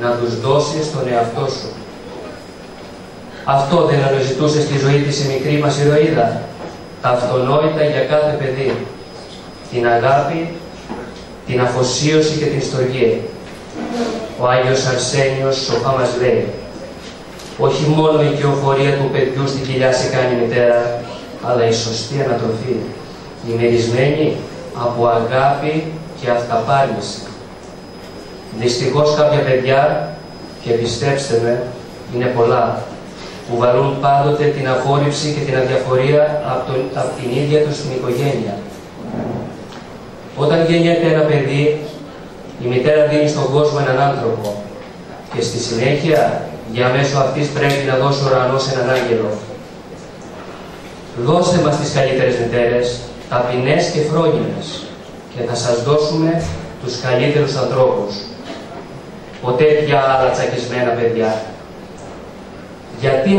να τους δώσεις τον εαυτό σου. Αυτό δεν αναζητούσε στη ζωή της η μικρή μας ηρωίδα, τα αυτονόητα για κάθε παιδί, την αγάπη, την αφοσίωση και την στοργή. Ο Άγιος Αρσένιος σοφά μας λέει, όχι μόνο η οικειοφορία του παιδιού στην κοιλιά σε κάνει μητέρα, αλλά η σωστή ανατροφή, ημερισμένη από αγάπη και αυταπάρνηση. Δυστυχώς κάποια παιδιά, και πιστέψτε με, είναι πολλά, που βαρούν πάντοτε την αφόρηψη και την αδιαφορία από την ίδια τους την οικογένεια. Όταν γεννιέται ένα παιδί, η μητέρα δίνει στον κόσμο έναν άνθρωπο και στη συνέχεια, για μέσω αυτής πρέπει να δώσει ο ουρανός έναν άγγελο. Δώστε μας τις καλύτερες μητέρες, ταπεινές και φρόνιμες, και θα σας δώσουμε τους καλύτερους ανθρώπους. Ποτέ πια άλλα τσακισμένα παιδιά. Γιατί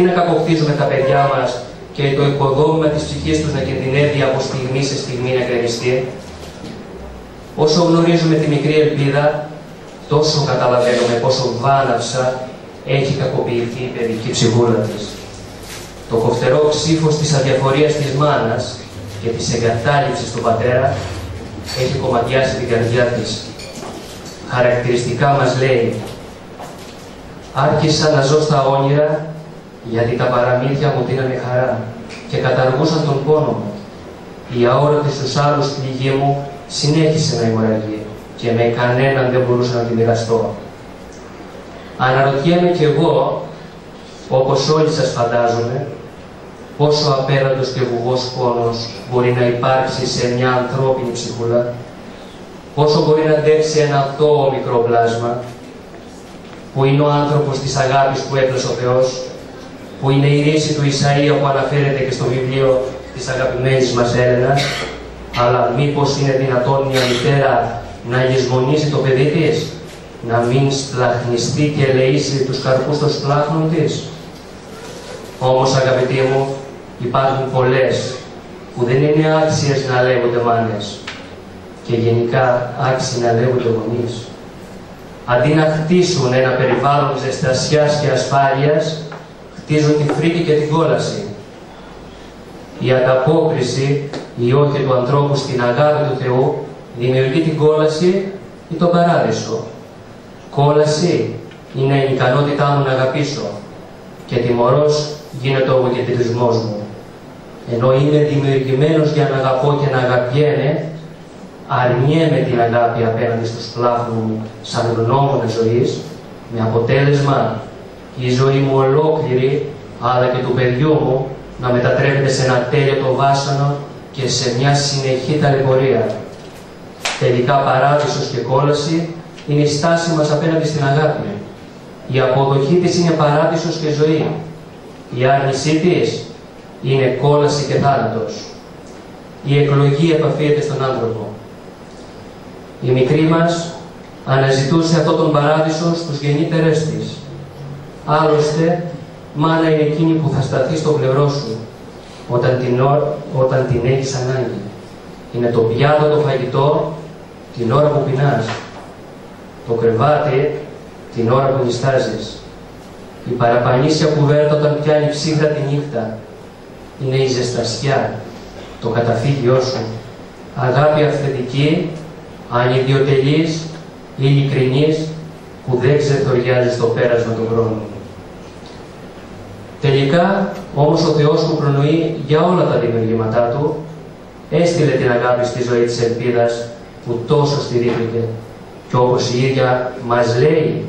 να κακοκτίζουμε τα παιδιά μας και το οικοδόμημα της ψυχής τους να κινδυνεύει από στιγμή σε στιγμή να κρεμιστεί? Όσο γνωρίζουμε τη μικρή ελπίδα, τόσο καταλαβαίνουμε πόσο βάναυσα έχει κακοποιηθεί η παιδική ψυχούλα της. Το κοφτερό ψήφος της αδιαφορίας της μάνας και της εγκατάλειψης του πατέρα έχει κομματιάσει την καρδιά της. Χαρακτηριστικά μας λέει, άρχισα να ζω στα όνειρα γιατί τα παραμύθια μου δίνανε χαρά και καταργούσαν τον πόνο μου. Η αόρατη στους άλλους πληγή μου συνέχισε να αιμορραγεί και με κανέναν δεν μπορούσα να τη μοιραστώ. Αναρωτιέμαι κι εγώ, όπως όλοι σας φαντάζομαι, πόσο απέραντος και βουγός πόνος μπορεί να υπάρξει σε μια ανθρώπινη ψυχούλα, πόσο μπορεί να αντέξει ένα αθώο μικρό πλάσμα, που είναι ο άνθρωπος της αγάπης που έπλασε ο Θεός, που είναι η ρίση του Ισαΐα που αναφέρεται και στο βιβλίο της αγαπημένης μας Έλενας, αλλά μήπως είναι δυνατόν μια μητέρα να λησμονήσει το παιδί της, να μην σπλαχνιστεί και ελεήσει τους καρπούς των σπλάχνων της? Όμως, αγαπητοί μου, υπάρχουν πολλές που δεν είναι άξιες να λέγονται μάνες και γενικά άξιοι να λέγονται γονείς. Αντί να χτίσουν ένα περιβάλλον ζεστασιάς και ασφάλειας, χτίζουν τη φρίκη και την κόλαση. Η ανταπόκριση ή όχι του ανθρώπου στην αγάπη του Θεού δημιουργεί την κόλαση ή τον παράδεισο. Κόλαση είναι η ικανότητά μου να αγαπήσω και τιμωρός γίνεται ο εγωκεντρισμός μου. Ενώ είμαι δημιουργημένος για να αγαπώ και να αγαπιέμαι, αρνιέμαι την αγάπη απέναντι στους πλάφους μου σαν γνώμονα ζωής, με αποτέλεσμα η ζωή μου ολόκληρη, αλλά και του παιδιού μου, να μετατρέπεται σε ένα τέλειο βάσανο και σε μια συνεχή ταλαιπωρία. Τελικά παράδεισος και κόλαση είναι η στάση μας απέναντι στην αγάπη. Η αποδοχή της είναι παράδεισος και ζωή. Η άρνησή της είναι κόλαση και θάνατος. Η εκλογή επαφίεται στον άνθρωπο. Η μικρή μας αναζητούσε αυτόν τον παράδεισο στους γεννήτερές της. Άλλωστε, μάνα είναι εκείνη που θα σταθεί στο πλευρό σου όταν την έχεις ανάγκη. Είναι το πιάτο, το φαγητό, την ώρα που πεινάς. Το κρεβάτι, την ώρα που νηστάζεις. Η παραπανήσια κουβέρτα όταν πιάνει ψύχρα τη νύχτα. Είναι η ζεστασιά, το καταφύγιό σου. Αγάπη αυθεντική, ανιδιοτελής, ειλικρινής, που δεν ξεθοριάζει στο πέρασμα του χρόνου. Τελικά, όμως, ο Θεός που προνοεί για όλα τα δημιουργήματά Του, έστειλε την αγάπη στη ζωή της ελπίδας που τόσο στηρίχθηκε. Και όπως η ίδια μας λέει,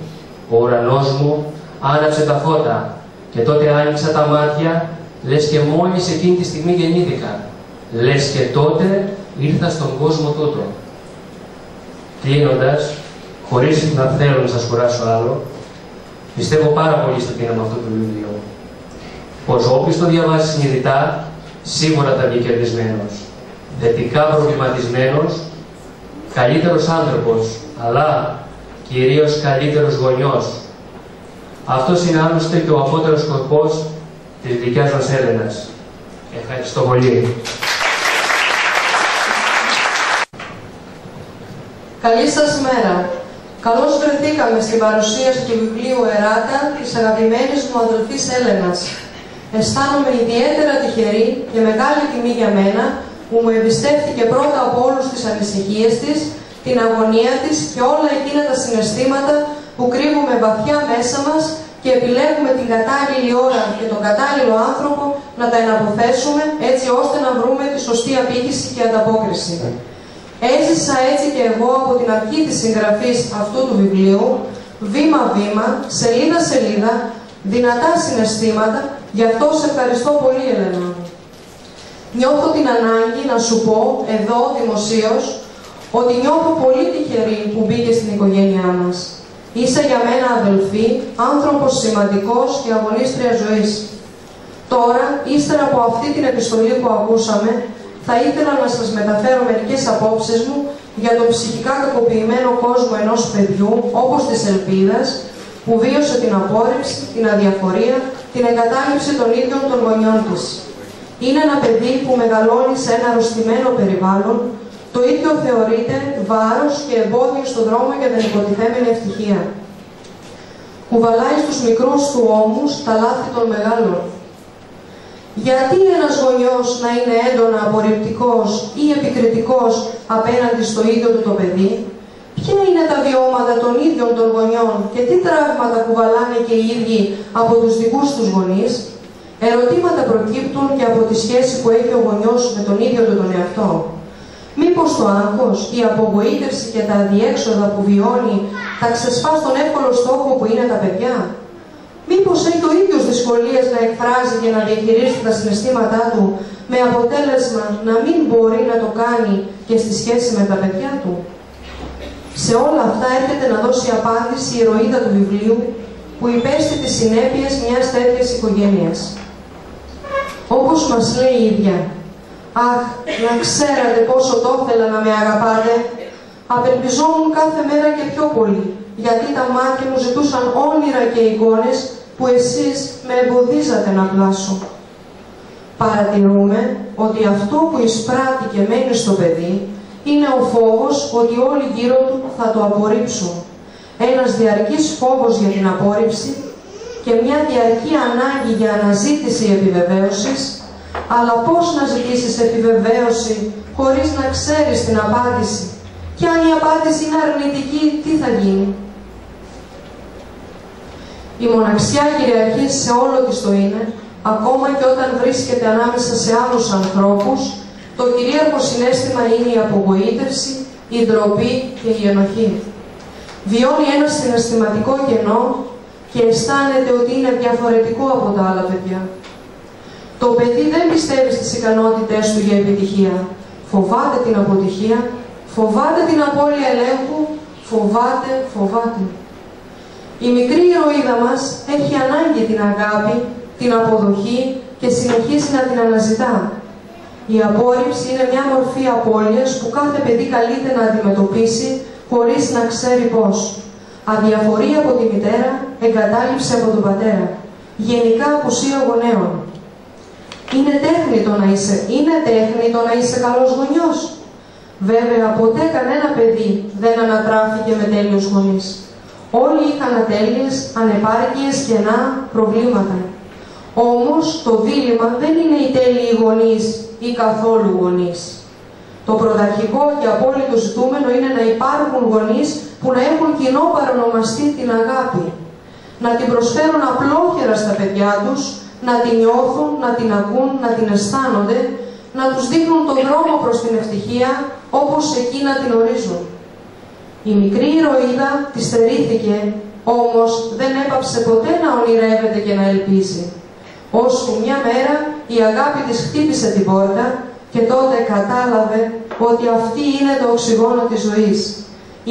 ο ουρανός μου άναψε τα φώτα και τότε άνοιξα τα μάτια, λες και μόλις εκείνη τη στιγμή γεννήθηκα, λες και τότε ήρθα στον κόσμο τούτο. Κλείνοντας, χωρίς να θέλω να σας κουράσω άλλο, πιστεύω πάρα πολύ στο πείραμα αυτού του βιβλίου. Πως όποιος το διαβάσει συνειδητά, σίγουρα θα βγει κερδισμένος, θετικά προβληματισμένος, καλύτερος άνθρωπος, αλλά κυρίως καλύτερος γονιός. Αυτός είναι άλλωστε και ο απότερος σκοπός της δικιάς μας Έλενας. Ευχαριστώ πολύ. Καλή σας μέρα. Καλώς βρεθήκαμε στην παρουσίαση του βιβλίου Εράτα της αγαπημένης μου αδελφής Έλενας. Αισθάνομαι ιδιαίτερα τυχερή και μεγάλη τιμή για μένα που μου εμπιστεύτηκε πρώτα από όλους τις ανησυχίες της, την αγωνία της και όλα εκείνα τα συναισθήματα που κρύβουμε βαθιά μέσα μας και επιλέγουμε την κατάλληλη ώρα και τον κατάλληλο άνθρωπο να τα εναποθέσουμε έτσι ώστε να βρούμε τη σωστή απήχηση και ανταπόκριση. Έζησα έτσι και εγώ από την αρχή της συγγραφής αυτού του βιβλίου, βήμα-βήμα, σελίδα-σελίδα, δυνατά συναισθήματα, γι' αυτό σε ευχαριστώ πολύ, Έλενα. Νιώθω την ανάγκη να σου πω, εδώ δημοσίως, ότι νιώθω πολύ τυχερή που μπήκε στην οικογένειά μας. Είσαι για μένα αδελφή, άνθρωπος σημαντικός και αγωνίστρια ζωής. Τώρα, ύστερα από αυτή την επιστολή που ακούσαμε, θα ήθελα να σας μεταφέρω μερικές απόψεις μου για τον ψυχικά κακοποιημένο κόσμο ενός παιδιού, όπως της Ελπίδας, που βίωσε την απόρριψη, την αδιαφορία, την εγκατάλειψη των ίδιων των γονιών της. Είναι ένα παιδί που μεγαλώνει σε ένα αρρωστημένο περιβάλλον, το ίδιο θεωρείται βάρος και εμπόδιο στον δρόμο για την υποτιθέμενη ευτυχία. Κουβαλάει στους μικρούς του ώμους τα λάθη των μεγάλων. Γιατί ένας γονιός να είναι έντονα απορριπτικός ή επικριτικός απέναντι στο ίδιο του το παιδί? Ποια είναι τα βιώματα των ίδιων των γονιών και τι τραύματα κουβαλάνε και οι ίδιοι από τους δικούς τους γονείς? Ερωτήματα προκύπτουν και από τη σχέση που έχει ο γονιός με τον ίδιο του τον εαυτό. Μήπως το άγχος, η απογοήτευση και τα αδιέξοδα που βιώνει θα ξεσπά στον εύκολο στόχο που είναι τα παιδιά? Μήπως έχει ο ίδιος δυσκολίες να εκφράζει και να διαχειρίζεται τα συναισθήματά του, με αποτέλεσμα να μην μπορεί να το κάνει και στη σχέση με τα παιδιά του? Σε όλα αυτά έρχεται να δώσει απάντηση η ηρωίδα του βιβλίου, που υπέστη τις συνέπειες μιας τέτοιας οικογένειας. Όπως μας λέει η ίδια, «Αχ, να ξέρατε πόσο το ήθελα να με αγαπάτε. Απελπιζόμουν κάθε μέρα και πιο πολύ, γιατί τα μάτια μου ζητούσαν όνειρα και εικόνες που εσείς με εμποδίζατε να πλάσω». Παρατηρούμε ότι αυτό που εισπράττει και μένει στο παιδί είναι ο φόβος ότι όλοι γύρω του θα το απορρίψουν. Ένας διαρκής φόβος για την απόρριψη και μια διαρκή ανάγκη για αναζήτηση επιβεβαίωσης, αλλά πώς να ζητήσεις επιβεβαίωση χωρίς να ξέρεις την απάντηση? Και αν η απάντηση είναι αρνητική, τι θα γίνει? Η μοναξιά κυριαρχεί σε όλο της το είναι, ακόμα και όταν βρίσκεται ανάμεσα σε άλλους ανθρώπους. Το κυρίαρχο συναίσθημα είναι η απογοήτευση, η ντροπή και η ενοχή. Βιώνει ένα συναισθηματικό κενό και αισθάνεται ότι είναι διαφορετικό από τα άλλα παιδιά. Το παιδί δεν πιστεύει στις ικανότητές του για επιτυχία. Φοβάται την αποτυχία, φοβάται την απώλεια ελέγχου, φοβάται. Η μικρή ηρωίδα μας έχει ανάγκη την αγάπη, την αποδοχή και συνεχίζει να την αναζητά. Η απόρριψη είναι μια μορφή απώλειας που κάθε παιδί καλείται να αντιμετωπίσει χωρίς να ξέρει πώς. Αδιαφορία από τη μητέρα, εγκατάλειψη από τον πατέρα. Γενικά απουσία γονέων. Είναι τέχνη το να είσαι καλός γονιός? Βέβαια, ποτέ κανένα παιδί δεν ανατράφηκε με τέλειους γονείς. Όλοι είχαν ατέλειες, ανεπάρκειες, κενά, προβλήματα. Όμως, το δίλημμα δεν είναι οι τέλειοι γονείς ή καθόλου γονείς. Το πρωταρχικό και απόλυτο ζητούμενο είναι να υπάρχουν γονείς που να έχουν κοινό παρονομαστή την αγάπη. Να την προσφέρουν απλόχερα στα παιδιά τους, να την νιώθουν, να την ακούν, να την αισθάνονται, να τους δείχνουν τον δρόμο προς την ευτυχία όπως εκείνα την ορίζουν. Η μικρή ηρωίδα τη στερήθηκε, όμως δεν έπαψε ποτέ να ονειρεύεται και να ελπίζει. Ώσπου μια μέρα η αγάπη της χτύπησε την πόρτα και τότε κατάλαβε ότι αυτή είναι το οξυγόνο της ζωής.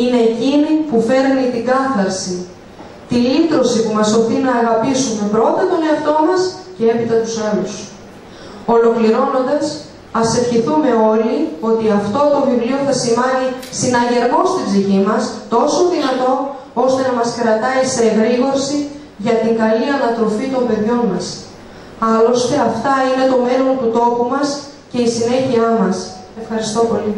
Είναι εκείνη που φέρνει την κάθαρση, τη λύτρωση που μας οθεί να αγαπήσουμε πρώτα τον εαυτό μας και έπειτα τους άλλους. Ολοκληρώνοντας, ας ευχηθούμε όλοι ότι αυτό το βιβλίο θα σημάνει συναγερμό στην ψυχή μας, τόσο δυνατό, ώστε να μας κρατάει σε εγρήγορση για την καλή ανατροφή των παιδιών μας. Άλλωστε, αυτά είναι το μέλλον του τόπου μας και η συνέχειά μας. Ευχαριστώ πολύ.